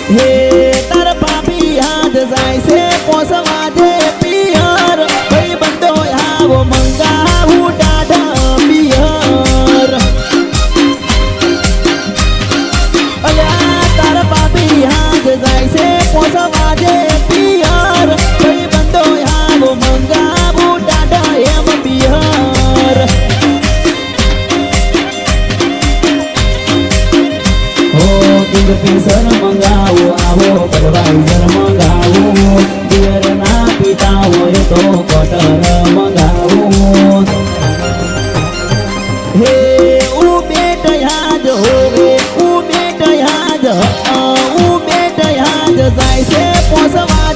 હે તાર ભાભી હાથ જાય છે પોસવા જે પિયર ભાઈ બંધો આવો મંગાવું ટાઢા પિયર અલ્યા તાર ભાભી હાથ જાય છે પોસવા જે પિયર ભાઈ બંધો આવો મંગાવું ટાઢા એમ પિયર કિંગફિશર મંગાવો આવો બડવાઇઝર મંગાવો બિયર ના પીતા હોય તો ક્વાર્ટર મંગાવો હે ઉબેટ યાદ હોવે ઉબેટ યાદ જાય છે પોસવા